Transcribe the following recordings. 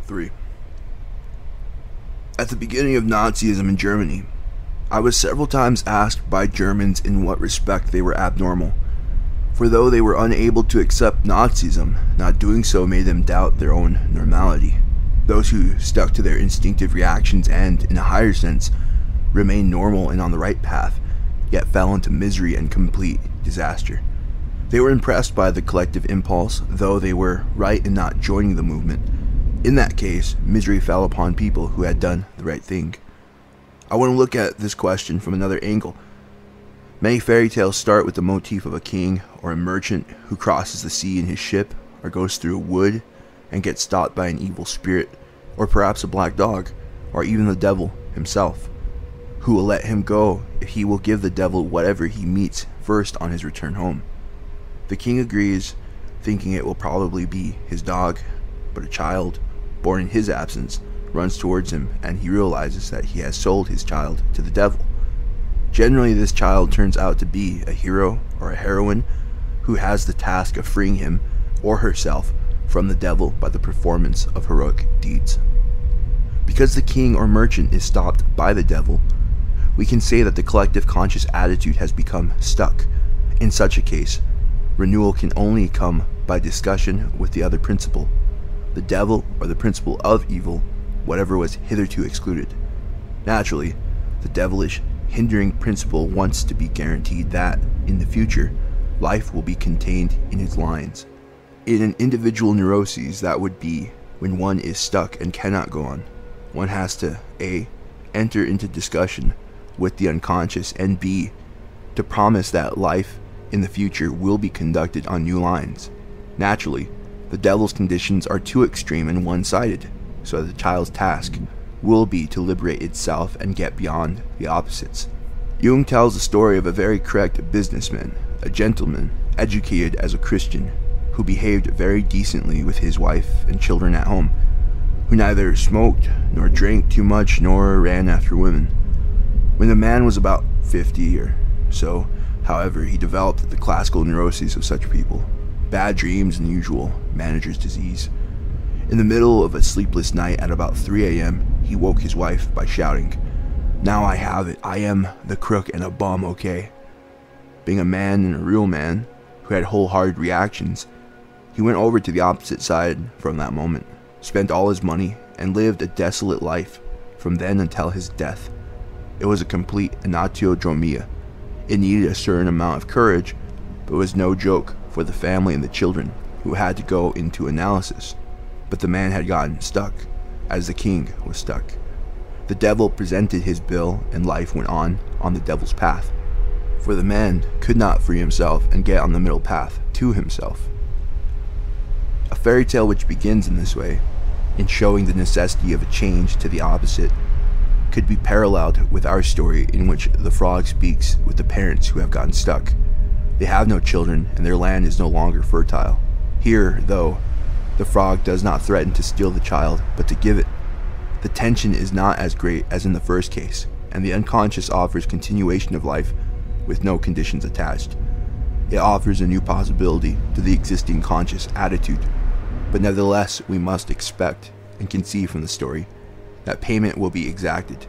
3. At the beginning of Nazism in Germany, I was several times asked by Germans in what respect they were abnormal, for though they were unable to accept Nazism, not doing so made them doubt their own normality. Those who stuck to their instinctive reactions and, in a higher sense, remained normal and on the right path, yet fell into misery and complete disaster. They were impressed by the collective impulse, though they were right in not joining the movement. In that case, misery fell upon people who had done the right thing. I want to look at this question from another angle. Many fairy tales start with the motif of a king or a merchant who crosses the sea in his ship or goes through a wood and gets stopped by an evil spirit, or perhaps a black dog, or even the devil himself, who will let him go if he will give the devil whatever he meets first on his return home. The king agrees, thinking it will probably be his dog, but a child, born in his absence, runs towards him and he realizes that he has sold his child to the devil. Generally, this child turns out to be a hero or a heroine who has the task of freeing him or herself from the devil by the performance of heroic deeds. Because the king or merchant is stopped by the devil, we can say that the collective conscious attitude has become stuck. In such a case, renewal can only come by discussion with the other principle, the devil or the principle of evil, whatever was hitherto excluded. Naturally, the devilish hindering principle wants to be guaranteed that, in the future, life will be contained in his lines. In an individual neuroses, that would be when one is stuck and cannot go on. One has to A. enter into discussion with the unconscious, and B. to promise that life in the future will be conducted on new lines. Naturally, the devil's conditions are too extreme and one-sided, so the child's task will be to liberate itself and get beyond the opposites. Jung tells the story of a very correct businessman, a gentleman, educated as a Christian, who behaved very decently with his wife and children at home, who neither smoked nor drank too much nor ran after women. When the man was about 50 or so, however, he developed the classical neuroses of such people, bad dreams and the usual manager's disease. In the middle of a sleepless night at about 3 a.m., he woke his wife by shouting, "Now I have it, I am the crook and a bum, okay?" Being a man and a real man, who had wholehearted reactions, he went over to the opposite side from that moment, spent all his money, and lived a desolate life from then until his death. It was a complete anatiodromia. It needed a certain amount of courage, but was no joke for the family and the children, who had to go into analysis. But the man had gotten stuck, as the king was stuck. The devil presented his bill, and life went on the devil's path, for the man could not free himself and get on the middle path to himself. A fairy tale which begins in this way, in showing the necessity of a change to the opposite, could be paralleled with our story, in which the frog speaks with the parents who have gotten stuck. They have no children, and their land is no longer fertile. Here, though, the frog does not threaten to steal the child, but to give it. The tension is not as great as in the first case, and the unconscious offers continuation of life with no conditions attached. It offers a new possibility to the existing conscious attitude, but nevertheless we must expect and can see from the story that payment will be exacted.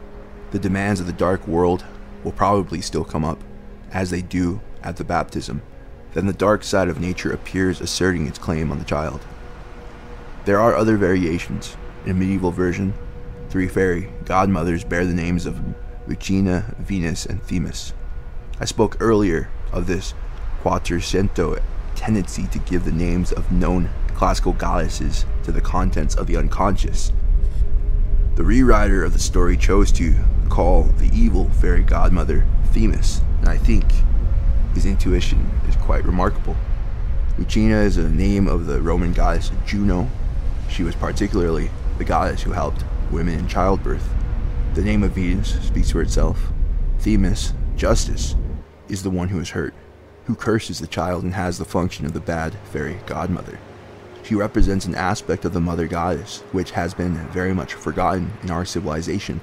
The demands of the dark world will probably still come up, as they do at the baptism. Then the dark side of nature appears, asserting its claim on the child. There are other variations. In a medieval version, 3 fairy godmothers bear the names of Lucina, Venus, and Themis. I spoke earlier of this quattrocento tendency to give the names of known classical goddesses to the contents of the unconscious. The rewriter of the story chose to call the evil fairy godmother Themis, and I think his intuition is quite remarkable. Lucina is a name of the Roman goddess Juno. She was particularly the goddess who helped women in childbirth. The name of Venus speaks for itself. Themis, justice, is the one who is hurt, who curses the child and has the function of the bad fairy godmother. She represents an aspect of the mother goddess which has been very much forgotten in our civilization,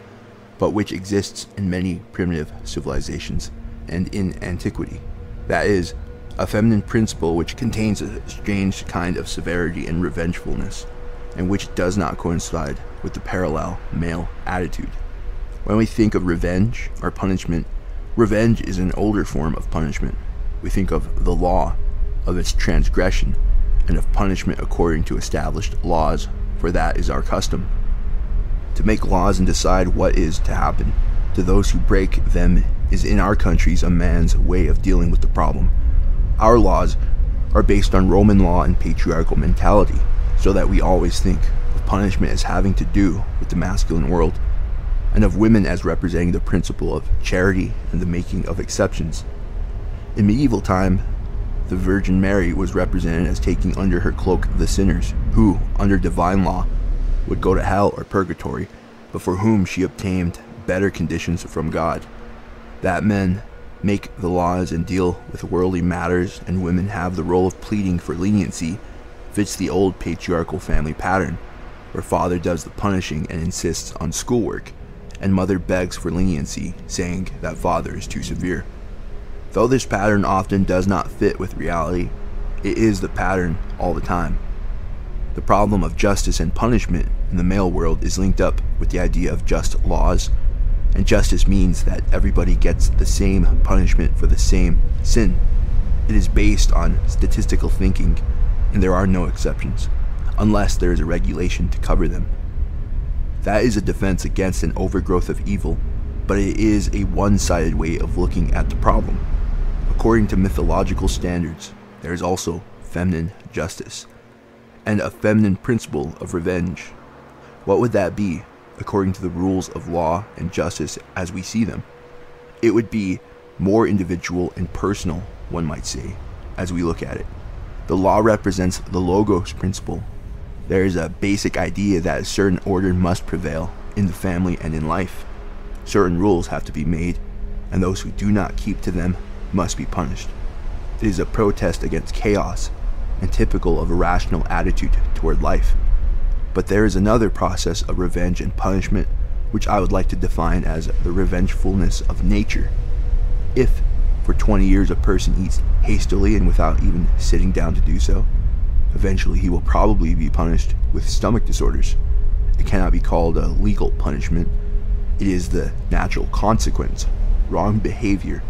but which exists in many primitive civilizations and in antiquity. That is, a feminine principle which contains a strange kind of severity and revengefulness. and which does not coincide with the parallel male attitude. When we think of revenge or punishment, revenge is an older form of punishment. We think of the law, of its transgression, and of punishment according to established laws, for that is our custom. To make laws and decide what is to happen to those who break them is in our countries a man's way of dealing with the problem. Our laws are based on Roman law and patriarchal mentality, so that we always think of punishment as having to do with the masculine world, and of women as representing the principle of charity and the making of exceptions. In medieval time, the Virgin Mary was represented as taking under her cloak the sinners, who, under divine law, would go to hell or purgatory, but for whom she obtained better conditions from God. That men make the laws and deal with worldly matters, and women have the role of pleading for leniency, fits the old patriarchal family pattern, where father does the punishing and insists on schoolwork, and mother begs for leniency, saying that father is too severe. Though this pattern often does not fit with reality, it is the pattern all the time. The problem of justice and punishment in the male world is linked up with the idea of just laws, and justice means that everybody gets the same punishment for the same sin. It is based on statistical thinking, and there are no exceptions, unless there is a regulation to cover them. That is a defense against an overgrowth of evil, but it is a one-sided way of looking at the problem. According to mythological standards, there is also feminine justice, and a feminine principle of revenge. What would that be, according to the rules of law and justice as we see them? It would be more individual and personal, one might say, as we look at it. The law represents the logos principle. There is a basic idea that a certain order must prevail in the family and in life. Certain rules have to be made, and those who do not keep to them must be punished. It is a protest against chaos, and typical of a rational attitude toward life. But there is another process of revenge and punishment, which I would like to define as the revengefulness of nature. If, for 20 years, a person eats hastily and without even sitting down to do so, eventually he will probably be punished with stomach disorders. It cannot be called a legal punishment. It is the natural consequence. Wrong behavior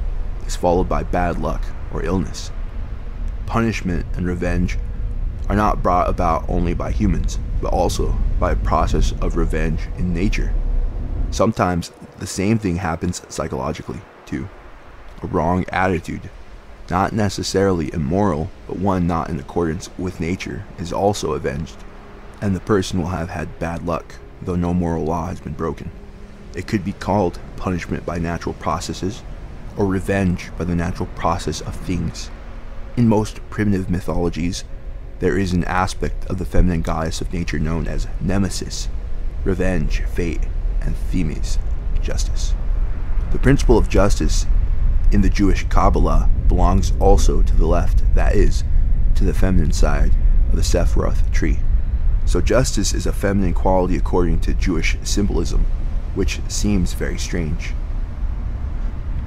is followed by bad luck or illness. Punishment and revenge are not brought about only by humans, but also by a process of revenge in nature. Sometimes the same thing happens psychologically, too. A wrong attitude, not necessarily immoral, but one not in accordance with nature, is also avenged, and the person will have had bad luck, though no moral law has been broken. It could be called punishment by natural processes, or revenge by the natural process of things. In most primitive mythologies, there is an aspect of the feminine goddess of nature known as Nemesis, revenge, fate, and Themis, justice. The principle of justice in the Jewish Kabbalah belongs also to the left, that is, to the feminine side of the Sephiroth tree. So justice is a feminine quality according to Jewish symbolism, which seems very strange.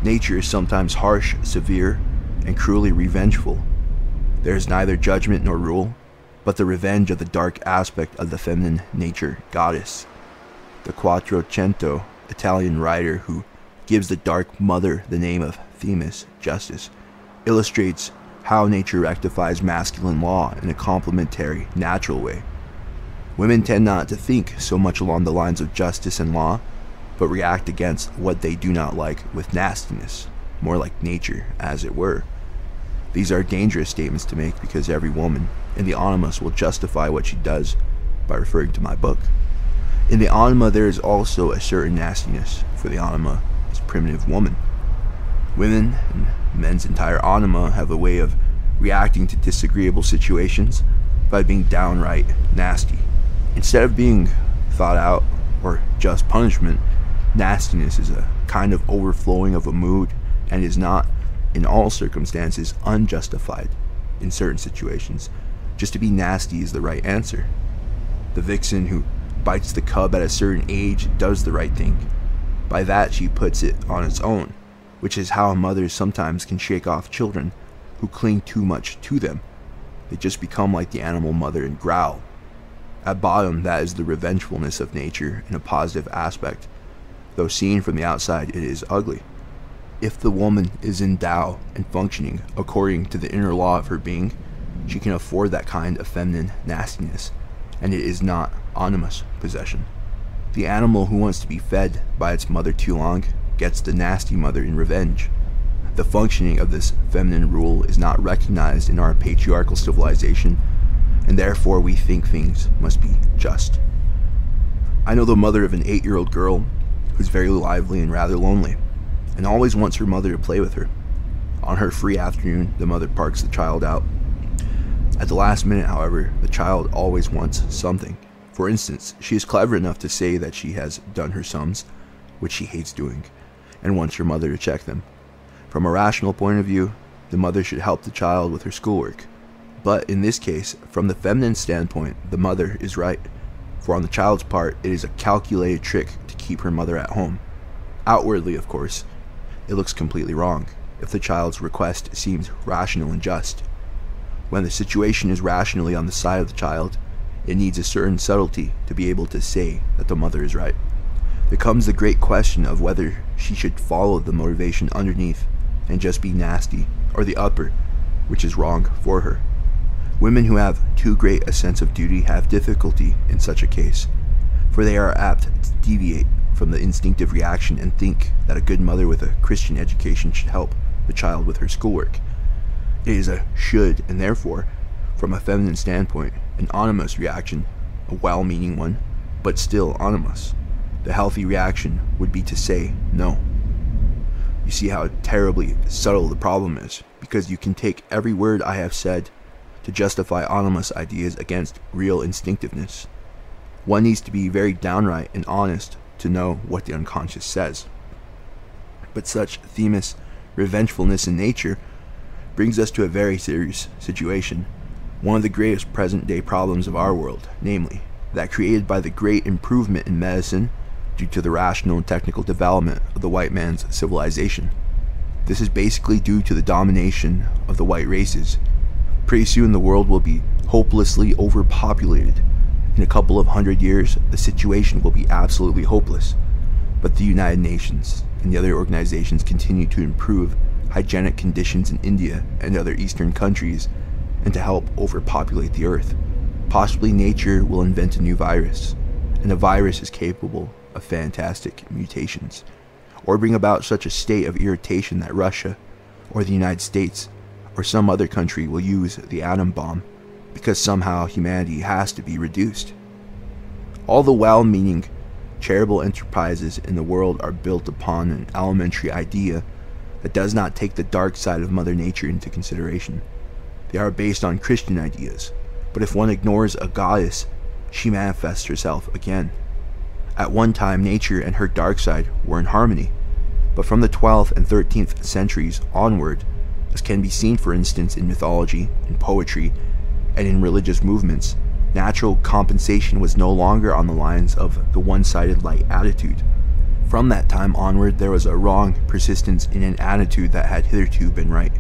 Nature is sometimes harsh, severe, and cruelly revengeful. There is neither judgment nor rule, but the revenge of the dark aspect of the feminine nature goddess. The Quattrocento Italian writer who gives the dark mother the name of Themis, justice, illustrates how nature rectifies masculine law in a complementary, natural way. Women tend not to think so much along the lines of justice and law, but react against what they do not like with nastiness, more like nature, as it were. These are dangerous statements to make because every woman in the Animus will justify what she does by referring to my book. In the Anima there is also a certain nastiness, for the Anima is primitive woman. Women and men's entire Anima have a way of reacting to disagreeable situations by being downright nasty. Instead of being thought out or just punishment, nastiness is a kind of overflowing of a mood and is not, in all circumstances, unjustified. In certain situations, just to be nasty is the right answer. The vixen who bites the cub at a certain age does the right thing. By that she puts it on its own, which is how mothers sometimes can shake off children who cling too much to them. They just become like the animal mother and growl. At bottom, that is the revengefulness of nature in a positive aspect, though seen from the outside it is ugly. If the woman is in Tao and functioning according to the inner law of her being, she can afford that kind of feminine nastiness, and it is not animus possession. The animal who wants to be fed by its mother too long gets the nasty mother in revenge. The functioning of this feminine rule is not recognized in our patriarchal civilization, and therefore we think things must be just. I know the mother of an 8-year-old girl who's very lively and rather lonely, and always wants her mother to play with her. On her free afternoon, the mother parks the child out. At the last minute, however, the child always wants something. For instance, she is clever enough to say that she has done her sums, which she hates doing, and wants her mother to check them. From a rational point of view, the mother should help the child with her schoolwork. But in this case, from the feminine standpoint, the mother is right, for on the child's part, it is a calculated trick to keep her mother at home. Outwardly, of course, it looks completely wrong, if the child's request seems rational and just. When the situation is rationally on the side of the child, it needs a certain subtlety to be able to say that the mother is right. There comes the great question of whether she should follow the motivation underneath and just be nasty, or the upper, which is wrong for her. Women who have too great a sense of duty have difficulty in such a case, for they are apt to deviate from the instinctive reaction and think that a good mother with a Christian education should help the child with her schoolwork. It is a should, and therefore, from a feminine standpoint, an animus reaction, a well-meaning one, but still animus. The healthy reaction would be to say no. You see how terribly subtle the problem is, because you can take every word I have said to justify animus ideas against real instinctiveness. One needs to be very downright and honest to know what the unconscious says. But such themis revengefulness in nature brings us to a very serious situation, one of the greatest present-day problems of our world, namely, that created by the great improvement in medicine due to the rational and technical development of the white man's civilization. This is basically due to the domination of the white races. Pretty soon the world will be hopelessly overpopulated. In a couple of 100 years, the situation will be absolutely hopeless. But the United Nations and the other organizations continue to improve hygienic conditions in India and other eastern countries, and to help overpopulate the earth. Possibly nature will invent a new virus, and the virus is capable of fantastic mutations, or bring about such a state of irritation that Russia, or the United States, or some other country will use the atom bomb, because somehow humanity has to be reduced. All the well-meaning, charitable enterprises in the world are built upon an elementary idea that does not take the dark side of Mother Nature into consideration. They are based on Christian ideas, but if one ignores a goddess, she manifests herself again. At one time, nature and her dark side were in harmony, but from the 12th and 13th centuries onward, as can be seen for instance in mythology, in poetry, and in religious movements, natural compensation was no longer on the lines of the one-sided light attitude. From that time onward, there was a wrong persistence in an attitude that had hitherto been right.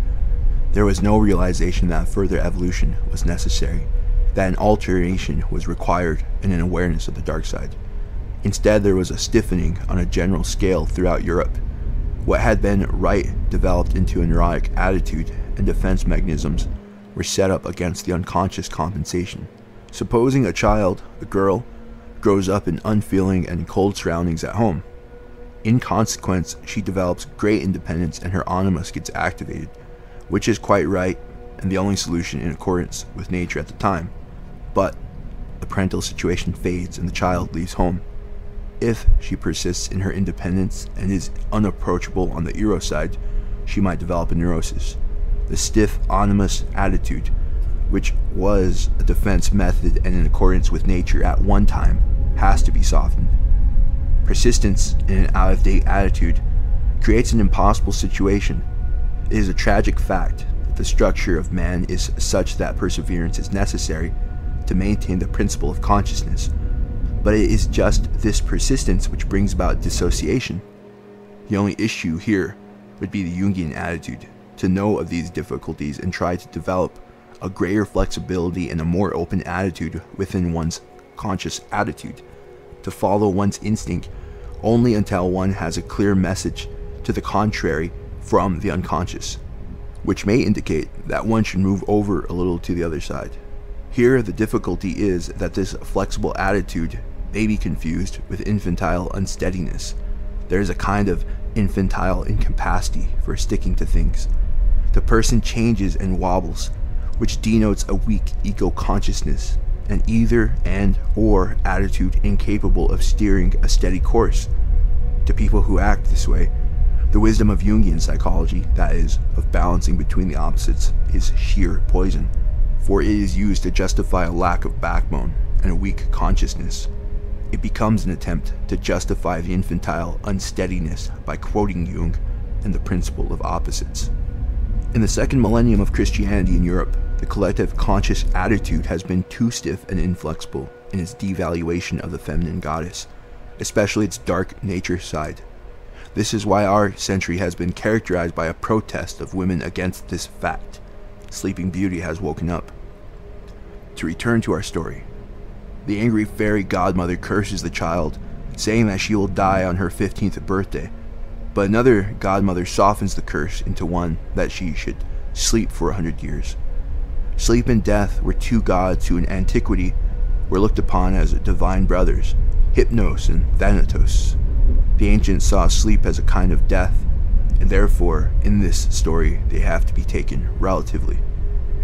There was no realization that further evolution was necessary, that an alteration was required, and an awareness of the dark side. Instead, there was a stiffening on a general scale throughout Europe. What had been right developed into a neurotic attitude, and defense mechanisms were set up against the unconscious compensation. Supposing a child, a girl, grows up in unfeeling and cold surroundings at home. In consequence, she develops great independence and her animus gets activated, which is quite right and the only solution in accordance with nature at the time. But the parental situation fades and the child leaves home. If she persists in her independence and is unapproachable on the eros side, she might develop a neurosis. The stiff animus attitude, which was a defense method and in accordance with nature at one time, has to be softened. Persistence in an out-of-date attitude creates an impossible situation. It is a tragic fact that the structure of man is such that perseverance is necessary to maintain the principle of consciousness, but it is just this persistence which brings about dissociation. The only issue here would be the Jungian attitude, to know of these difficulties and try to develop a greater flexibility and a more open attitude within one's conscious attitude, to follow one's instinct only until one has a clear message to the contrary from the unconscious, which may indicate that one should move over a little to the other side. Here, the difficulty is that this flexible attitude may be confused with infantile unsteadiness. There is a kind of infantile incapacity for sticking to things. The person changes and wobbles, which denotes a weak ego consciousness, an either and or attitude incapable of steering a steady course. To people who act this way, the wisdom of Jungian psychology, that is, of balancing between the opposites, is sheer poison, for it is used to justify a lack of backbone and a weak consciousness. It becomes an attempt to justify the infantile unsteadiness by quoting Jung and the principle of opposites. In the second millennium of Christianity in Europe, the collective conscious attitude has been too stiff and inflexible in its devaluation of the feminine goddess, especially its dark nature side. This is why our century has been characterized by a protest of women against this fact. Sleeping Beauty has woken up. To return to our story, the angry fairy godmother curses the child, saying that she will die on her 15th birthday, but another godmother softens the curse into one that she should sleep for 100 years. Sleep and death were two gods who in antiquity were looked upon as divine brothers, Hypnos and Thanatos. The ancients saw sleep as a kind of death, and therefore, in this story, they have to be taken relatively.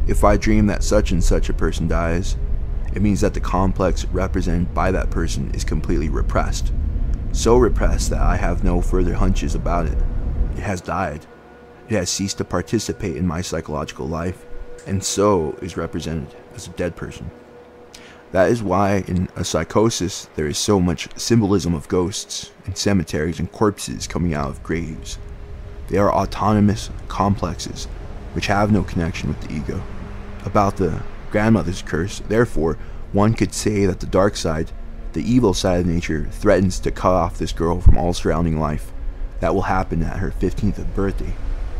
If I dream that such and such a person dies, it means that the complex represented by that person is completely repressed. So repressed that I have no further hunches about it. It has died. It has ceased to participate in my psychological life, and so is represented as a dead person. That is why in a psychosis there is so much symbolism of ghosts and cemeteries and corpses coming out of graves. They are autonomous complexes which have no connection with the ego. About the grandmother's curse, therefore, one could say that the dark side, the evil side of nature, threatens to cut off this girl from all surrounding life. That will happen at her 15th birthday,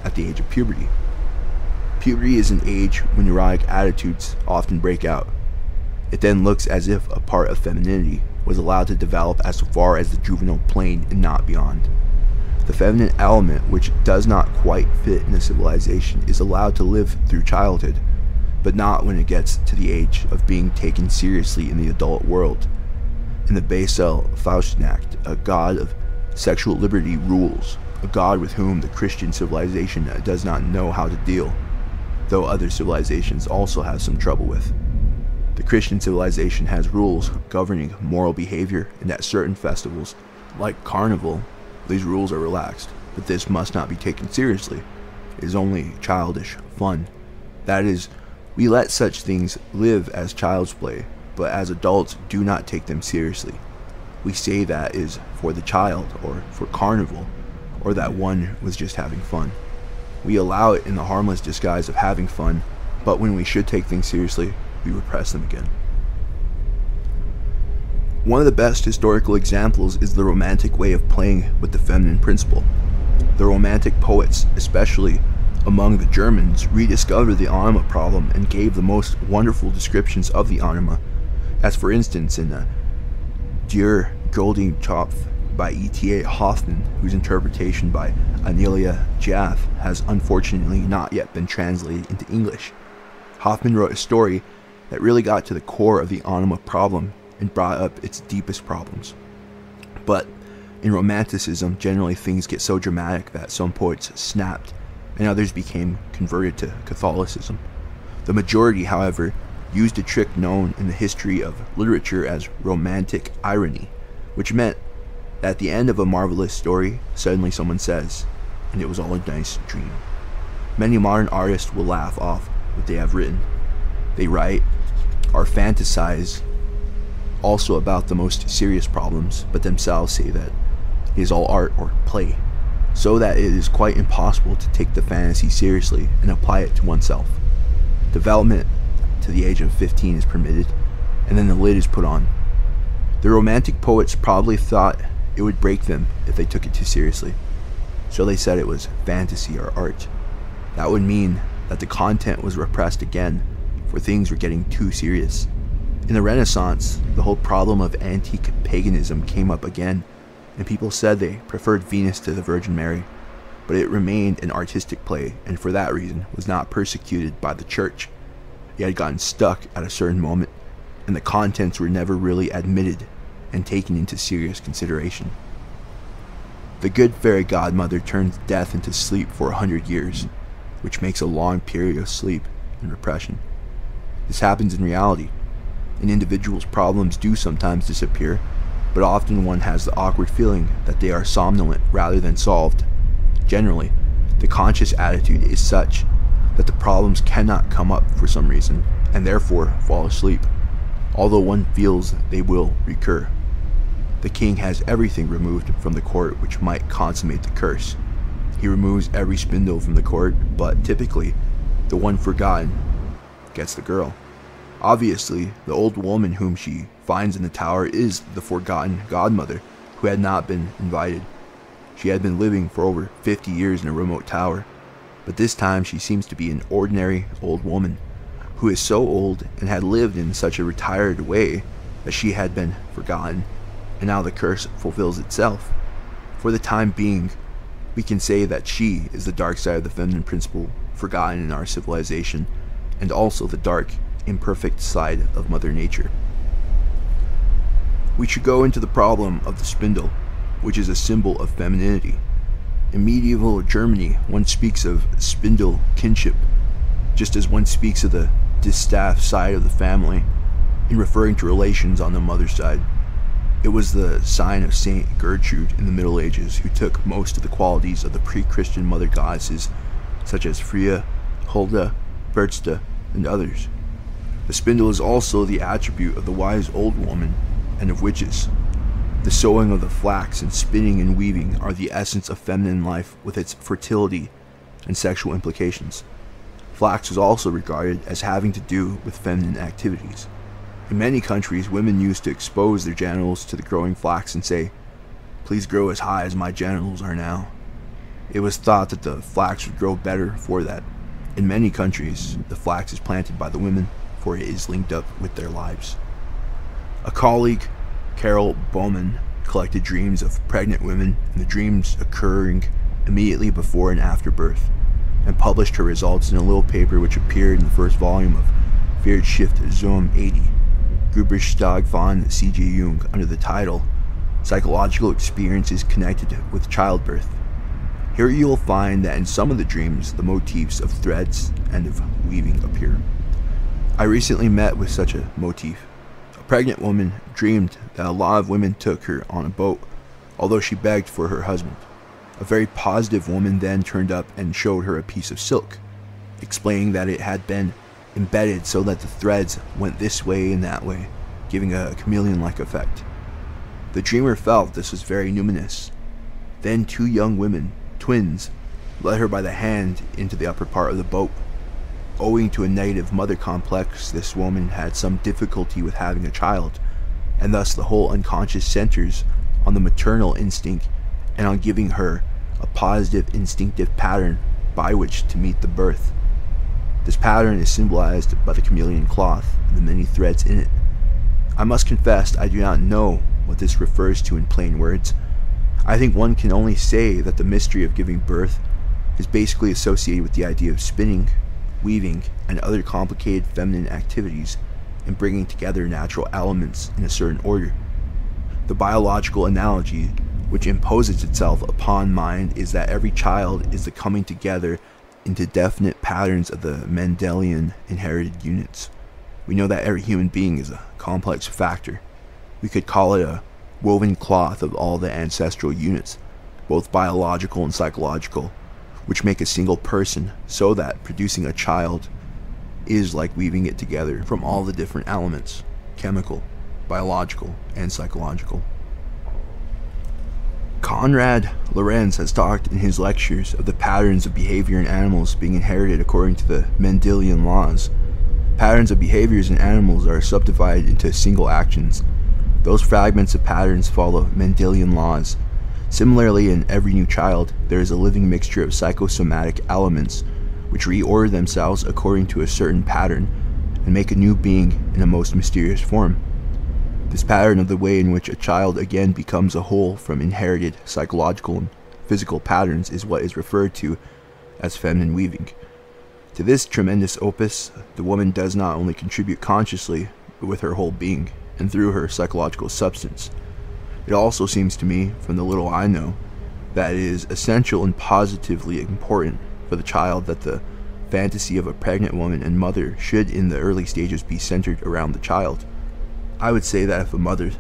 at the age of puberty. Puberty is an age when neurotic attitudes often break out. It then looks as if a part of femininity was allowed to develop as far as the juvenile plane and not beyond. The feminine element, which does not quite fit in a civilization, is allowed to live through childhood, but not when it gets to the age of being taken seriously in the adult world. In the Basel Faustnacht, a god of sexual liberty rules, a god with whom the Christian civilization does not know how to deal, though other civilizations also have some trouble with. The Christian civilization has rules governing moral behavior, and at certain festivals, like Carnival, these rules are relaxed, but this must not be taken seriously. It is only childish fun. That is, we let such things live as child's play, but as adults do not take them seriously. We say that is for the child, or for Carnival, or that one was just having fun. We allow it in the harmless disguise of having fun, but when we should take things seriously, we repress them again. One of the best historical examples is the Romantic way of playing with the feminine principle. The Romantic poets, especially among the Germans, rediscovered the anima problem and gave the most wonderful descriptions of the anima, as for instance in Der Goldene Topf by E.T.A. Hoffmann, whose interpretation by Anelia Jaffe has unfortunately not yet been translated into English. Hoffmann wrote a story that really got to the core of the anima problem and brought up its deepest problems. But in Romanticism, generally things get so dramatic that some poets snapped and others became converted to Catholicism. The majority, however, used a trick known in the history of literature as romantic irony, which meant that at the end of a marvelous story, suddenly someone says, "And it was all a nice dream." Many modern artists will laugh off what they have written. They write or fantasize also about the most serious problems, but themselves say that it is all art or play, so that it is quite impossible to take the fantasy seriously and apply it to oneself. Development to the age of 15 is permitted, and then the lid is put on. The Romantic poets probably thought it would break them if they took it too seriously, so they said it was fantasy or art. That would mean that the content was repressed again, for things were getting too serious. In the Renaissance, the whole problem of antique paganism came up again, and people said they preferred Venus to the Virgin Mary, but it remained an artistic play, and for that reason was not persecuted by the church. It had gotten stuck at a certain moment, and the contents were never really admitted and taken into serious consideration. The good fairy godmother turns death into sleep for 100 years, which makes a long period of sleep and repression. This happens in reality. An individual's problems do sometimes disappear, but often one has the awkward feeling that they are somnolent rather than solved. Generally, the conscious attitude is such that the problems cannot come up for some reason, and therefore fall asleep, although one feels they will recur. The king has everything removed from the court which might consummate the curse. He removes every spindle from the court, but typically, the one forgotten gets the girl. Obviously, the old woman whom she finds in the tower is the forgotten godmother who had not been invited. She had been living for over 50 years in a remote tower, but this time she seems to be an ordinary old woman who is so old and had lived in such a retired way that she had been forgotten, and now the curse fulfills itself. For the time being, we can say that she is the dark side of the feminine principle forgotten in our civilization, and also the dark, imperfect side of Mother Nature. We should go into the problem of the spindle, which is a symbol of femininity. In medieval Germany, one speaks of spindle kinship, just as one speaks of the distaff side of the family, in referring to relations on the mother's side. It was the sign of Saint Gertrude in the Middle Ages, who took most of the qualities of the pre-Christian mother goddesses, such as Freya, Hulda, Berchta, and others. The spindle is also the attribute of the wise old woman and of witches. The sewing of the flax and spinning and weaving are the essence of feminine life with its fertility and sexual implications. Flax was also regarded as having to do with feminine activities. In many countries, women used to expose their genitals to the growing flax and say, "Please grow as high as my genitals are now." It was thought that the flax would grow better for that. In many countries, the flax is planted by the women, for it is linked up with their lives. A colleague, Carol Bowman, collected dreams of pregnant women and the dreams occurring immediately before and after birth, and published her results in a little paper which appeared in the first volume of Viertschrift zum 80, Geburtstag von C.G. Jung, under the title Psychological Experiences Connected with Childbirth. Here you will find that in some of the dreams, the motifs of threads and of weaving appear. I recently met with such a motif. A pregnant woman dreamed that a lot of women took her on a boat, although she begged for her husband. A very positive woman then turned up and showed her a piece of silk, explaining that it had been embedded so that the threads went this way and that way, giving a chameleon-like effect. The dreamer felt this was very numinous. Then two young women, twins, led her by the hand into the upper part of the boat. Owing to a negative mother complex, this woman had some difficulty with having a child, and thus the whole unconscious centers on the maternal instinct and on giving her a positive instinctive pattern by which to meet the birth. This pattern is symbolized by the chameleon cloth and the many threads in it. I must confess I do not know what this refers to in plain words. I think one can only say that the mystery of giving birth is basically associated with the idea of spinning, weaving, and other complicated feminine activities and bringing together natural elements in a certain order. The biological analogy which imposes itself upon mind is that every child is the coming together into definite patterns of the Mendelian inherited units. We know that every human being is a complex factor. We could call it a woven cloth of all the ancestral units, both biological and psychological, which make a single person, so that producing a child is like weaving it together from all the different elements, chemical, biological, and psychological. Konrad Lorenz has talked in his lectures of the patterns of behavior in animals being inherited according to the Mendelian laws. Patterns of behaviors in animals are subdivided into single actions. Those fragments of patterns follow Mendelian laws. Similarly, in every new child, there is a living mixture of psychosomatic elements which reorder themselves according to a certain pattern, and make a new being in a most mysterious form. This pattern of the way in which a child again becomes a whole from inherited psychological and physical patterns is what is referred to as feminine weaving. To this tremendous opus, the woman does not only contribute consciously, but with her whole being, and through her psychological substance. It also seems to me, from the little I know, that it is essential and positively important for the child that the fantasy of a pregnant woman and mother should in the early stages be centered around the child. I would say that if a mother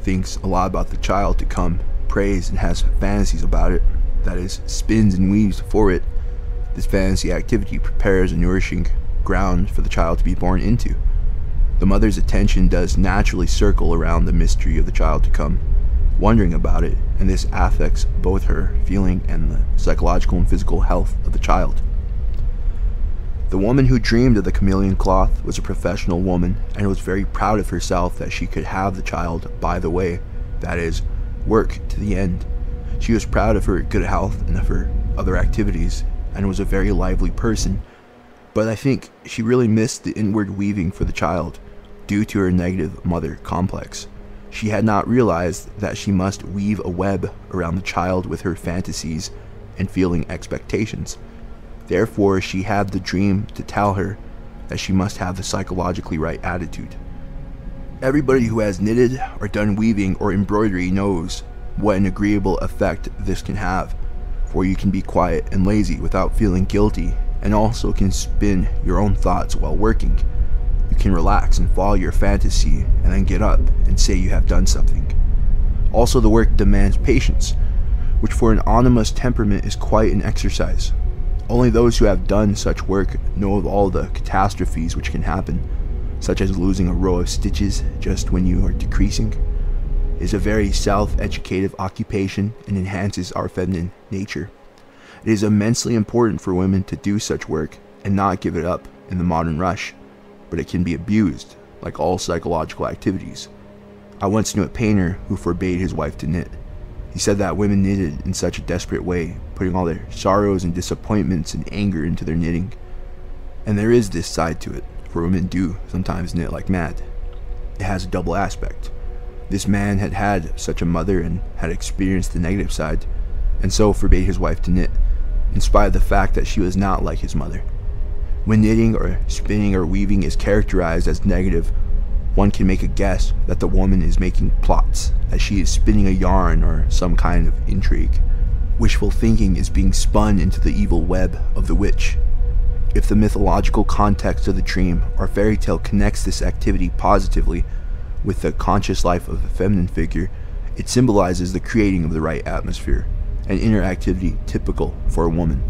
thinks a lot about the child to come, prays and has fantasies about it, that is, spins and weaves for it, this fantasy activity prepares a nourishing ground for the child to be born into. The mother's attention does naturally circle around the mystery of the child to come, wondering about it, and this affects both her feeling and the psychological and physical health of the child. The woman who dreamed of the chameleon cloth was a professional woman and was very proud of herself that she could have the child by the way, that is, work to the end. She was proud of her good health and of her other activities, and was a very lively person, but I think she really missed the inward weaving for the child due to her negative mother complex. She had not realized that she must weave a web around the child with her fantasies and feeling expectations. Therefore, she had the dream to tell her that she must have the psychologically right attitude. Everybody who has knitted or done weaving or embroidery knows what an agreeable effect this can have, for you can be quiet and lazy without feeling guilty, and also can spin your own thoughts while working. You can relax and follow your fantasy and then get up and say you have done something. Also, the work demands patience, which for an animus temperament is quite an exercise. Only those who have done such work know of all the catastrophes which can happen, such as losing a row of stitches just when you are decreasing. It is a very self-educative occupation and enhances our feminine nature. It is immensely important for women to do such work and not give it up in the modern rush, but it can be abused, like all psychological activities. I once knew a painter who forbade his wife to knit. He said that women knitted in such a desperate way, putting all their sorrows and disappointments and anger into their knitting. And there is this side to it, for women do sometimes knit like mad. It has a double aspect. This man had had such a mother and had experienced the negative side, and so forbade his wife to knit, in spite of the fact that she was not like his mother. When knitting or spinning or weaving is characterized as negative, one can make a guess that the woman is making plots, that she is spinning a yarn or some kind of intrigue. Wishful thinking is being spun into the evil web of the witch. If the mythological context of the dream or fairy tale connects this activity positively with the conscious life of a feminine figure, it symbolizes the creating of the right atmosphere, an inner activity typical for a woman.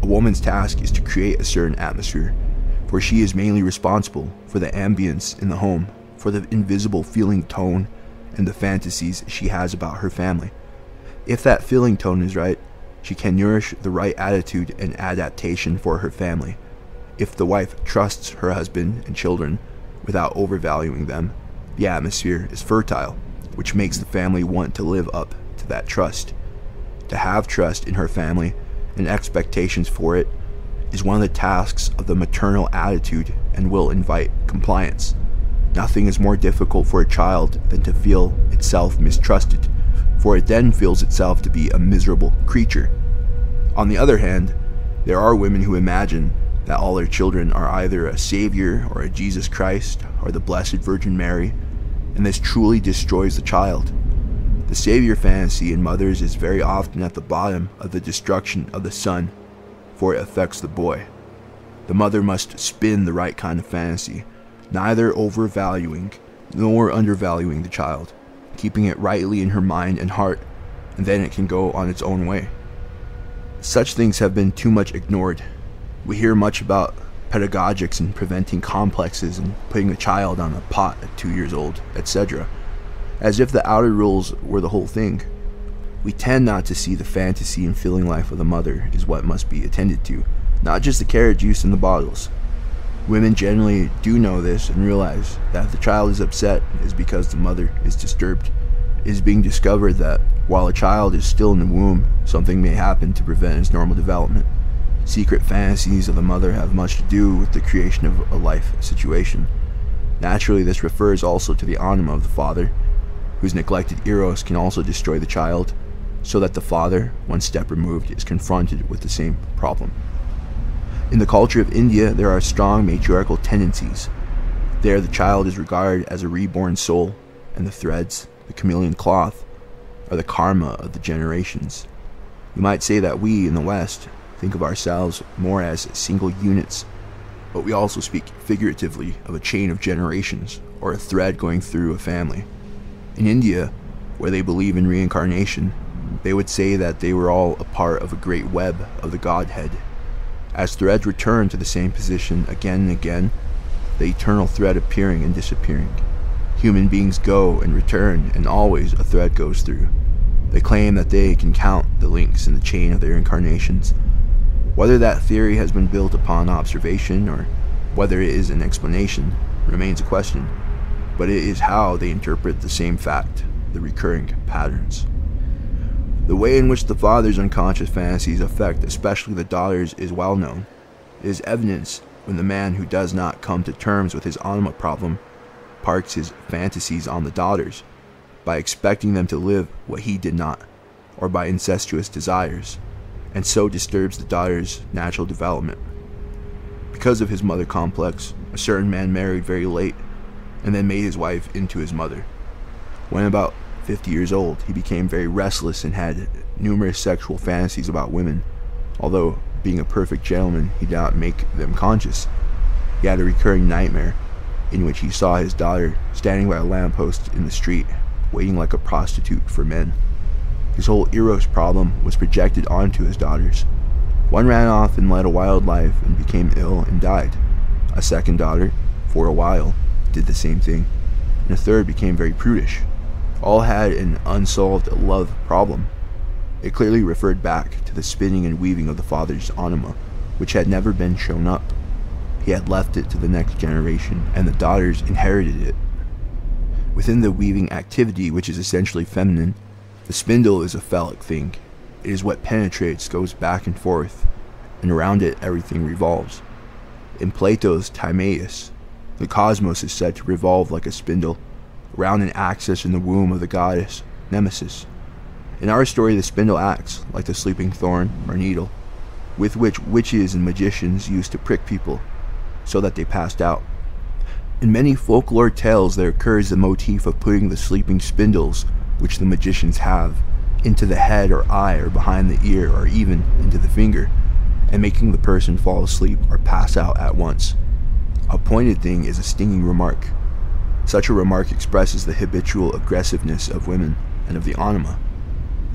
A woman's task is to create a certain atmosphere, for she is mainly responsible for the ambience in the home, for the invisible feeling tone and the fantasies she has about her family. If that feeling tone is right, she can nourish the right attitude and adaptation for her family. If the wife trusts her husband and children without overvaluing them, the atmosphere is fertile, which makes the family want to live up to that trust. To have trust in her family and expectations for it is one of the tasks of the maternal attitude and will invite compliance. Nothing is more difficult for a child than to feel itself mistrusted, for it then feels itself to be a miserable creature. On the other hand, there are women who imagine that all their children are either a Savior or a Jesus Christ or the Blessed Virgin Mary, and this truly destroys the child. The Savior fantasy in mothers is very often at the bottom of the destruction of the son, for it affects the boy. The mother must spin the right kind of fantasy, neither overvaluing nor undervaluing the child, keeping it rightly in her mind and heart, and then it can go on its own way. Such things have been too much ignored. We hear much about pedagogics and preventing complexes and putting a child on a pot at 2 years old, etc., as if the outer rules were the whole thing. We tend not to see the fantasy and feeling life of the mother is what must be attended to, not just the carrot juice in the bottles. Women generally do know this and realize that if the child is upset, it is because the mother is disturbed. It is being discovered that while a child is still in the womb, something may happen to prevent its normal development. Secret fantasies of the mother have much to do with the creation of a life situation. Naturally, this refers also to the anima of the father, whose neglected eros can also destroy the child, so that the father, one step removed, is confronted with the same problem. In the culture of India, there are strong matriarchal tendencies. There, the child is regarded as a reborn soul, and the threads, the chameleon cloth, are the karma of the generations. You might say that we, in the West, think of ourselves more as single units, but we also speak figuratively of a chain of generations, or a thread going through a family. In India, where they believe in reincarnation, they would say that they were all a part of a great web of the Godhead. As threads return to the same position again and again, the eternal thread appearing and disappearing. Human beings go and return, and always a thread goes through. They claim that they can count the links in the chain of their incarnations. Whether that theory has been built upon observation, or whether it is an explanation, remains a question, but it is how they interpret the same fact, the recurring patterns. The way in which the father's unconscious fantasies affect especially the daughters is well known. It is evidence when the man who does not come to terms with his anima problem parks his fantasies on the daughters, by expecting them to live what he did not, or by incestuous desires, and so disturbs the daughter's natural development. Because of his mother complex, a certain man married very late, and then made his wife into his mother. When about 50 years old, he became very restless and had numerous sexual fantasies about women. Although, being a perfect gentleman, he did not make them conscious. He had a recurring nightmare, in which he saw his daughter standing by a lamppost in the street, waiting like a prostitute for men. His whole eros problem was projected onto his daughters. One ran off and led a wild life and became ill and died. A second daughter, for a while, did the same thing, and a third became very prudish. All had an unsolved love problem. It clearly referred back to the spinning and weaving of the father's anima, which had never been shown up. He had left it to the next generation, and the daughters inherited it. Within the weaving activity, which is essentially feminine, the spindle is a phallic thing. It is what penetrates, goes back and forth, and around it everything revolves. In Plato's Timaeus, the cosmos is said to revolve like a spindle, around an axis in the womb of the goddess Nemesis. In our story, the spindle acts like the sleeping thorn or needle, with which witches and magicians used to prick people, so that they passed out. In many folklore tales, there occurs the motif of putting the sleeping spindles, which the magicians have, into the head or eye or behind the ear or even into the finger, and making the person fall asleep or pass out at once. A pointed thing is a stinging remark. Such a remark expresses the habitual aggressiveness of women and of the anima.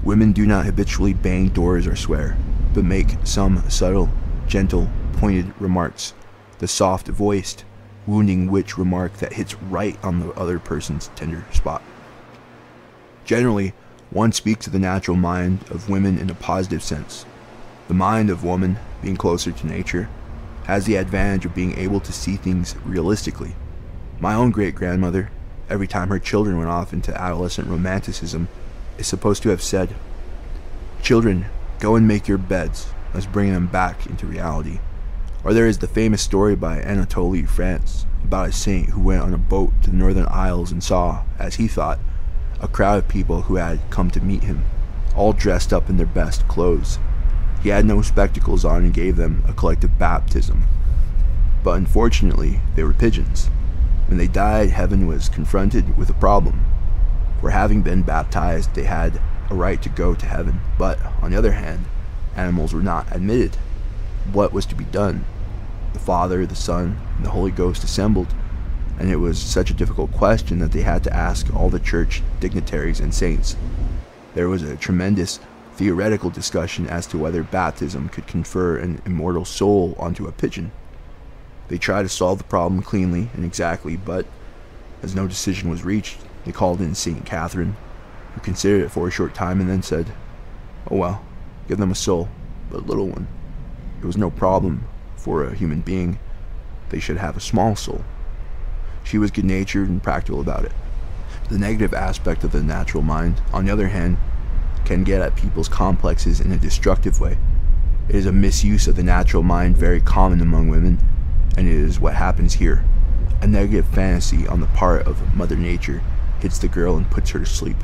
Women do not habitually bang doors or swear, but make some subtle, gentle, pointed remarks, the soft-voiced, wounding witch remark that hits right on the other person's tender spot. Generally, one speaks of the natural mind of women in a positive sense. The mind of woman, being closer to nature, has the advantage of being able to see things realistically. My own great-grandmother, every time her children went off into adolescent romanticism, is supposed to have said, "Children, go and make your beds, let's bring them back into reality." Or there is the famous story by Anatole France about a saint who went on a boat to the Northern Isles and saw, as he thought, a crowd of people who had come to meet him, all dressed up in their best clothes. He had no spectacles on and gave them a collective baptism. But unfortunately, they were pigeons. When they died, heaven was confronted with a problem. For having been baptized, they had a right to go to heaven, but on the other hand, animals were not admitted. What was to be done? The Father, the Son, and the Holy Ghost assembled, and it was such a difficult question that they had to ask all the church dignitaries and saints. There was a tremendous theoretical discussion as to whether baptism could confer an immortal soul onto a pigeon. They tried to solve the problem cleanly and exactly, but as no decision was reached, they called in St. Catherine, who considered it for a short time and then said, "Oh well, give them a soul, but a little one. It was no problem for a human being. They should have a small soul." She was good-natured and practical about it. The negative aspect of the natural mind, on the other hand, can get at people's complexes in a destructive way. It is a misuse of the natural mind very common among women, and it is what happens here. A negative fantasy on the part of Mother Nature hits the girl and puts her to sleep.